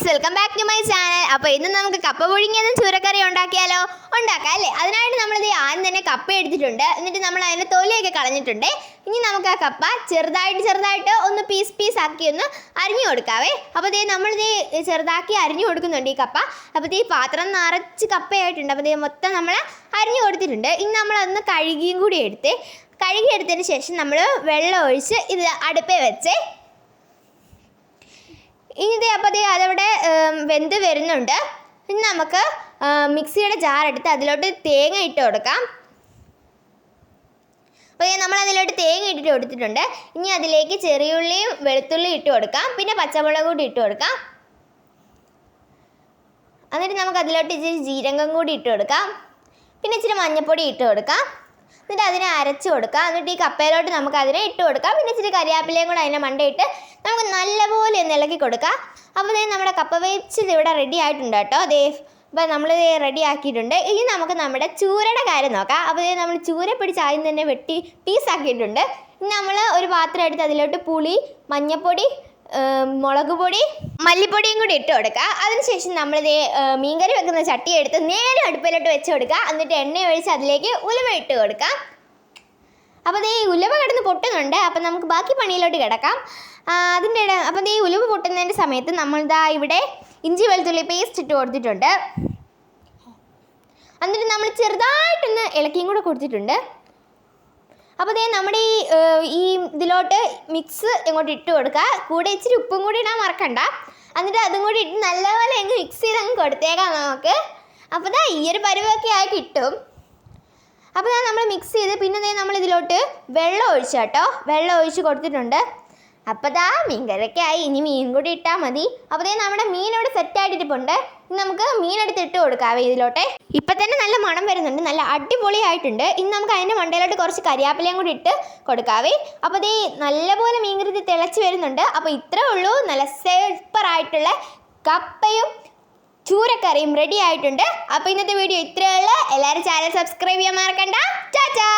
Guys, welcome back to my channel. അപ്പോൾ ഇന്ന് നമുക്ക് കപ്പ പുഴുങ്ങിയതും ചൂരക്കറി ഉണ്ടാക്കാം അല്ലേ. അതിനായിട്ട് നമ്മളിത് ആദ്യം തന്നെ കപ്പ എടുത്തിട്ടുണ്ട്. എന്നിട്ട് നമ്മൾ അതിൻ്റെ തൊലിയൊക്കെ കളഞ്ഞിട്ടുണ്ട്. ഇനി നമുക്ക് ആ കപ്പ ചെറുതായിട്ട് ഒന്ന് പീസ് ആക്കി ഒന്ന് അരിഞ്ഞു കൊടുക്കാവേ. അപ്പോൾ നമ്മളിത് ചെറുതാക്കി അരിഞ്ഞു കൊടുക്കുന്നുണ്ട് ഈ കപ്പ. അപ്പോൾ ഈ പാത്രം നിറച്ച് കപ്പയായിട്ടുണ്ട്. അപ്പോൾ മൊത്തം നമ്മൾ അരിഞ്ഞു കൊടുത്തിട്ടുണ്ട്. ഇനി നമ്മളതൊന്ന് കഴുകിയും കൂടി കഴുകിയെടുത്തതിന് ശേഷം നമ്മൾ വെള്ളം ഒഴിച്ച് ഇത് അടുപ്പേ വെച്ചേ. ഇനി അപ്പോൾ അതവിടെ വെന്ത് വരുന്നുണ്ട്. ഇനി നമുക്ക് മിക്സിയുടെ ജാറെടുത്ത് അതിലോട്ട് തേങ്ങ ഇട്ട് കൊടുക്കാം. അപ്പോൾ നമ്മൾ അതിലോട്ട് തേങ്ങ ഇട്ടിട്ട് കൊടുത്തിട്ടുണ്ട്. ഇനി അതിലേക്ക് ചെറിയുള്ളിയും വെളുത്തുള്ളിയും ഇട്ട് കൊടുക്കാം. പിന്നെ പച്ചമുളക് കൂടി ഇട്ട് കൊടുക്കാം. എന്നിട്ട് നമുക്ക് അതിലോട്ട് ഇച്ചിരി ജീരകം കൂടി ഇട്ട് കൊടുക്കാം. പിന്നെ ഇച്ചിരി മഞ്ഞൾപ്പൊടി ഇട്ട് കൊടുക്കാം. എന്നിട്ട് അതിനെ അരച്ച് കൊടുക്കാം. എന്നിട്ട് ഈ കപ്പയിലോട്ട് നമുക്ക് അതിനെ ഇട്ട് കൊടുക്കാം. പിന്നെ ഇച്ചിരി കരിയാപ്പിലയും കൂടെ അതിനെ മണ്ടയിട്ട് നമുക്ക് നല്ലപോലെ ഒന്ന് ഇളക്കി കൊടുക്കാം. അപ്പോൾ നമ്മുടെ കപ്പ വേവിച്ചത് ഇവിടെ റെഡി ആയിട്ടുണ്ട് കേട്ടോ. അപ്പോൾ നമ്മൾ റെഡി ആക്കിയിട്ടുണ്ട്. ഇനി നമുക്ക് നമ്മുടെ ചൂരയുടെ കാര്യം നോക്കാം. അപ്പോൾ നമ്മൾ ചൂര പിടിച്ച് ആദ്യം തന്നെ വെട്ടി പീസാക്കിയിട്ടുണ്ട്. ഇനി നമ്മൾ ഒരു പാത്രം എടുത്ത് അതിലോട്ട് പുളി, മഞ്ഞൾപ്പൊടി, മുളക് പൊടി, മല്ലിപ്പൊടിയും കൂടി ഇട്ട് കൊടുക്കുക. അതിനുശേഷം നമ്മളിത് മീൻകറി വെക്കുന്ന ചട്ടി എടുത്ത് നേരെ അടുപ്പിലോട്ട് വെച്ച് കൊടുക്കുക. എന്നിട്ട് എണ്ണ ഒഴിച്ച് അതിലേക്ക് ഉലുവ ഇട്ട് കൊടുക്കാം. അപ്പോൾ ഈ ഉലുവ കിടന്ന് പൊട്ടുന്നുണ്ട്. അപ്പം നമുക്ക് ബാക്കി പണിയിലോട്ട് കിടക്കാം. അപ്പം ഈ ഉലുവ പൊട്ടുന്നതിൻ്റെ സമയത്ത് നമ്മളിതാ ഇവിടെ ഇഞ്ചി വെളുത്തുള്ളി പേസ്റ്റ് ഇട്ട് കൊടുത്തിട്ടുണ്ട്. എന്നിട്ട് നമ്മൾ ചെറുതായിട്ടൊന്ന് ഇളക്കിയും കൂടെ കൊടുത്തിട്ടുണ്ട്. അപ്പോൾ നമ്മുടെ ഈ ഇതിലോട്ട് മിക്സ് ഇങ്ങോട്ട് ഇട്ട് കൊടുക്കുക. കൂടെ ഇച്ചിരി ഉപ്പും കൂടി ഇടാൻ മറക്കണ്ട. എന്നിട്ട് അതും കൂടി ഇട്ട് നല്ലപോലെ അങ്ങ് മിക്സ് ചെയ്ത് അങ്ങ് കൊടുത്തേക്കാം നമുക്ക്. അപ്പോൾ ഈ ഒരു പരുവൊക്കെ ആയി കിട്ടും. അപ്പോൾ നമ്മൾ മിക്സ് ചെയ്ത് പിന്നെ നമ്മൾ ഇതിലോട്ട് വെള്ളം ഒഴിച്ചു കേട്ടോ. വെള്ളം ഒഴിച്ച് കൊടുത്തിട്ടുണ്ട്. അപ്പോൾ മീൻകറിയൊക്കെ ആയി. ഇനി മീൻ കൂടി ഇട്ടാൽ മതി. അപ്പോൾ നമ്മുടെ മീൻ ഇവിടെ സെറ്റായിട്ടിരിപ്പുണ്ട്. ഇനി നമുക്ക് മീനെടുത്ത് ഇട്ട് കൊടുക്കാവേ ഇതിലോട്ടെ. ഇപ്പം തന്നെ നല്ല മണം വരുന്നുണ്ട്. നല്ല അടിപൊളിയായിട്ടുണ്ട്. ഇനി നമുക്ക് അതിൻ്റെ മണ്ടയിലോട്ട് കുറച്ച് കരിയാപ്പിലയും കൂടി ഇട്ട് കൊടുക്കാവേ. അപ്പോൾ നല്ലപോലെ മീൻകറി തിളച്ച് വരുന്നുണ്ട്. അപ്പോൾ ഇത്രേ ഉള്ളൂ. നല്ല സൂപ്പറായിട്ടുള്ള കപ്പയും ചൂരക്കറിയും റെഡി ആയിട്ടുണ്ട്. അപ്പോൾ ഇന്നത്തെ വീഡിയോ ഇത്രയേ ഉള്ളൂ. എല്ലാവരും ചാനൽ സബ്സ്ക്രൈബ് ചെയ്യാൻ മറക്കണ്ട. ടാറ്റാ.